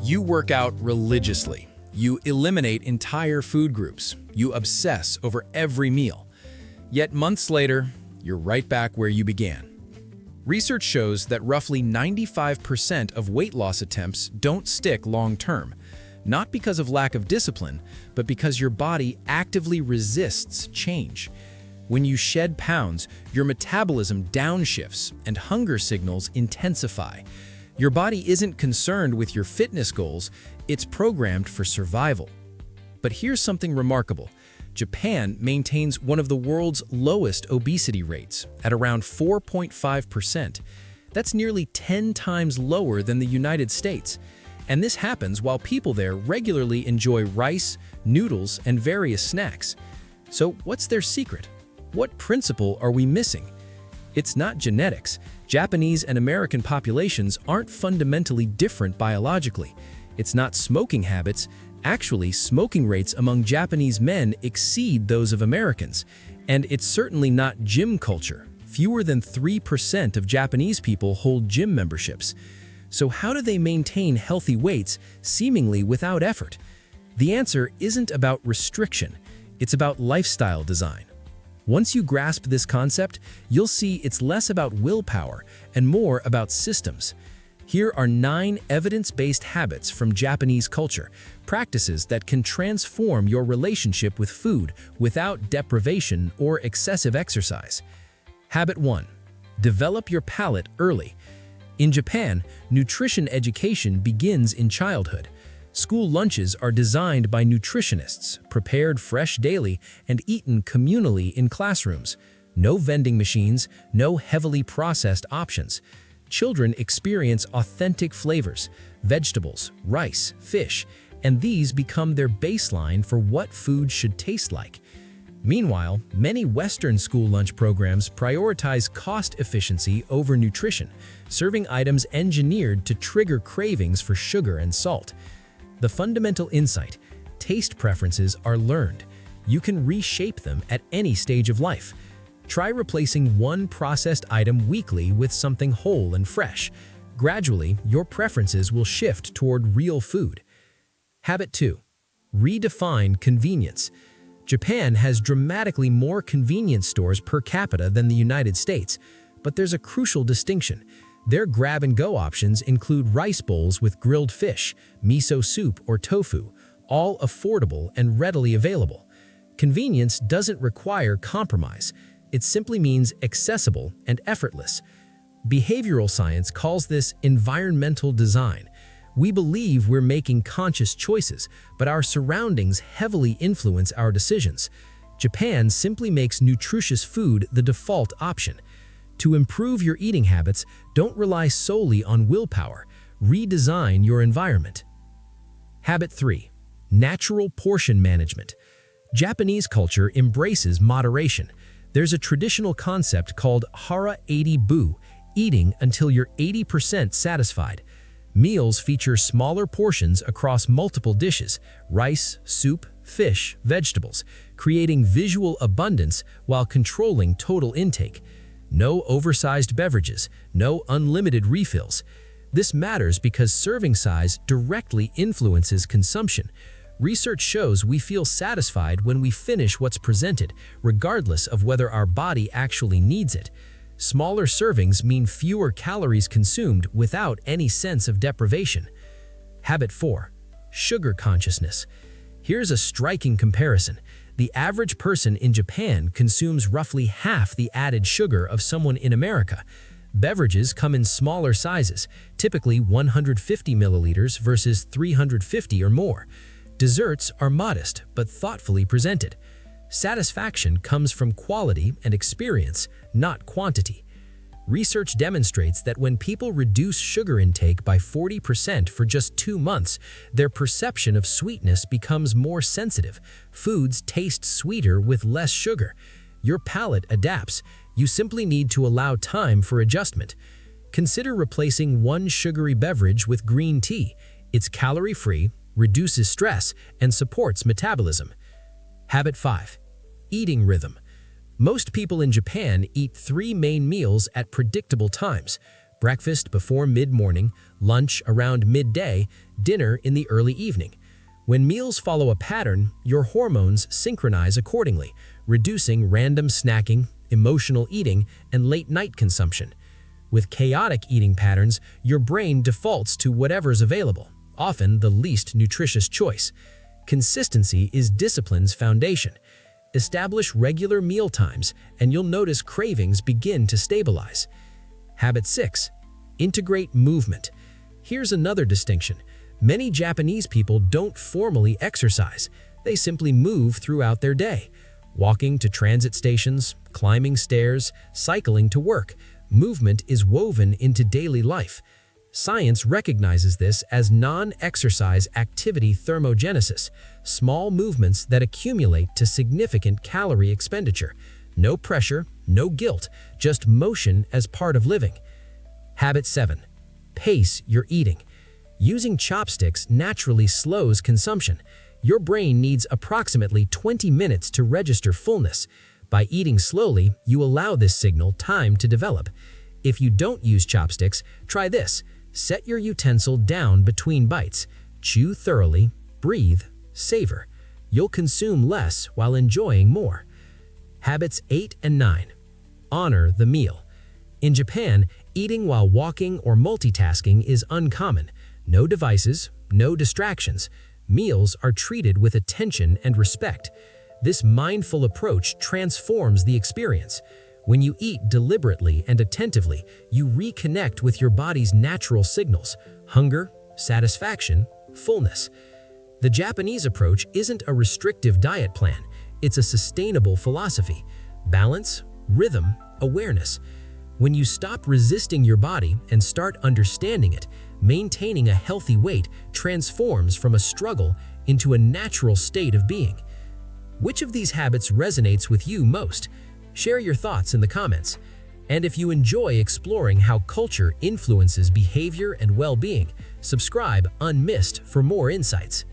You work out religiously. You eliminate entire food groups. You obsess over every meal. Yet months later, you're right back where you began. Research shows that roughly 95% of weight loss attempts don't stick long-term, not because of lack of discipline, but because your body actively resists change. When you shed pounds, your metabolism downshifts and hunger signals intensify. Your body isn't concerned with your fitness goals, it's programmed for survival. But here's something remarkable. Japan maintains one of the world's lowest obesity rates at around 4.5%. That's nearly 10 times lower than the United States. And this happens while people there regularly enjoy rice, noodles, and various snacks. So what's their secret? What principle are we missing? It's not genetics. Japanese and American populations aren't fundamentally different biologically. It's not smoking habits. Actually, smoking rates among Japanese men exceed those of Americans. And it's certainly not gym culture. Fewer than 3% of Japanese people hold gym memberships. So how do they maintain healthy weights seemingly without effort? The answer isn't about restriction. It's about lifestyle design. Once you grasp this concept, you'll see it's less about willpower and more about systems. Here are 9 evidence-based habits from Japanese culture, practices that can transform your relationship with food without deprivation or excessive exercise. Habit 1. Develop your palate early. In Japan, nutrition education begins in childhood. School lunches are designed by nutritionists, prepared fresh daily, and eaten communally in classrooms. No vending machines, no heavily processed options. Children experience authentic flavors, vegetables, rice, fish, and these become their baseline for what food should taste like. Meanwhile, many Western school lunch programs prioritize cost efficiency over nutrition, serving items engineered to trigger cravings for sugar and salt. The fundamental insight: taste preferences are learned. You can reshape them at any stage of life. Try replacing one processed item weekly with something whole and fresh. Gradually, your preferences will shift toward real food. Habit 2. Redefine convenience. Japan has dramatically more convenience stores per capita than the United States, but there's a crucial distinction. Their grab-and-go options include rice bowls with grilled fish, miso soup, or tofu, all affordable and readily available. Convenience doesn't require compromise. It simply means accessible and effortless. Behavioral science calls this environmental design. We believe we're making conscious choices, but our surroundings heavily influence our decisions. Japan simply makes nutritious food the default option. To improve your eating habits, don't rely solely on willpower. Redesign your environment. Habit 3. Natural portion management. Japanese culture embraces moderation. There's a traditional concept called hara 80-bu, eating until you're 80% satisfied. Meals feature smaller portions across multiple dishes: rice, soup, fish, vegetables, creating visual abundance while controlling total intake. No oversized beverages, no unlimited refills. This matters because serving size directly influences consumption. Research shows we feel satisfied when we finish what's presented, regardless of whether our body actually needs it. Smaller servings mean fewer calories consumed without any sense of deprivation. Habit 4. Sugar consciousness. Here's a striking comparison. The average person in Japan consumes roughly half the added sugar of someone in America. Beverages come in smaller sizes, typically 150 milliliters versus 350 or more. Desserts are modest but thoughtfully presented. Satisfaction comes from quality and experience, not quantity. Research demonstrates that when people reduce sugar intake by 40% for just 2 months, their perception of sweetness becomes more sensitive. Foods taste sweeter with less sugar. Your palate adapts. You simply need to allow time for adjustment. Consider replacing one sugary beverage with green tea. It's calorie-free, reduces stress, and supports metabolism. Habit 5. Eating rhythm. Most people in Japan eat 3 main meals at predictable times: breakfast before mid-morning, lunch around midday, dinner in the early evening. When meals follow a pattern, your hormones synchronize accordingly, reducing random snacking, emotional eating, and late-night consumption. With chaotic eating patterns, your brain defaults to whatever's available, often the least nutritious choice. Consistency is discipline's foundation. Establish regular meal times, and you'll notice cravings begin to stabilize. Habit 6. Integrate movement. Here's another distinction. Many Japanese people don't formally exercise. They simply move throughout their day. Walking to transit stations, climbing stairs, cycling to work. Movement is woven into daily life. Science recognizes this as non-exercise activity thermogenesis, small movements that accumulate to significant calorie expenditure. No pressure, no guilt, just motion as part of living. Habit 7. Pace your eating. Using chopsticks naturally slows consumption. Your brain needs approximately 20 minutes to register fullness. By eating slowly, you allow this signal time to develop. If you don't use chopsticks, try this. Set your utensil down between bites. Chew thoroughly, breathe, savor. You'll consume less while enjoying more. Habits 8 and 9. Honor the meal. In Japan, eating while walking or multitasking is uncommon. No devices, no distractions. Meals are treated with attention and respect. This mindful approach transforms the experience. When you eat deliberately and attentively, you reconnect with your body's natural signals: hunger, satisfaction, fullness. The Japanese approach isn't a restrictive diet plan, it's a sustainable philosophy. Balance, rhythm, awareness. When you stop resisting your body and start understanding it, maintaining a healthy weight transforms from a struggle into a natural state of being. Which of these habits resonates with you most? Share your thoughts in the comments. And if you enjoy exploring how culture influences behavior and well-being, subscribe unmissed for more insights.